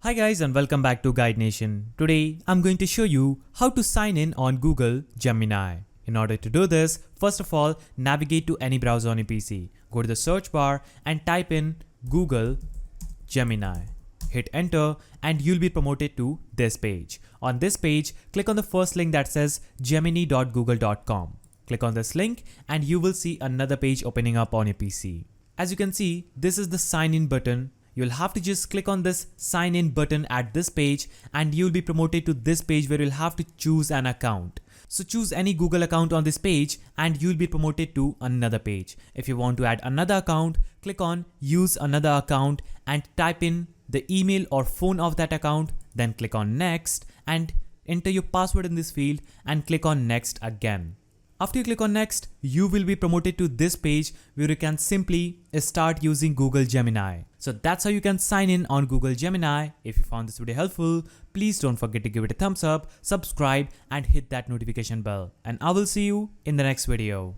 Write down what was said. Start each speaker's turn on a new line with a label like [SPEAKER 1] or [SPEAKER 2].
[SPEAKER 1] Hi guys and welcome back to Guide Nation. Today I'm going to show you how to sign in on Google Gemini. In order to do this, first of all, navigate to any browser on your PC. Go to the search bar and type in Google Gemini. Hit enter and you'll be promoted to this page. On this page, click on the first link that says gemini.google.com. Click on this link and you will see another page opening up on your PC. As you can see, this is the sign in button. You'll have to just click on this sign in button at this page and you'll be promoted to this page where you'll have to choose an account. So choose any Google account on this page and you'll be promoted to another page. If you want to add another account, click on use another account and type in the email or phone of that account, then click on next and enter your password in this field and click on next again. After you click on next, you will be promoted to this page where you can simply start using Google Gemini. So that's how you can sign in on Google Gemini. If you found this video helpful, please don't forget to give it a thumbs up, subscribe and hit that notification bell. And I will see you in the next video.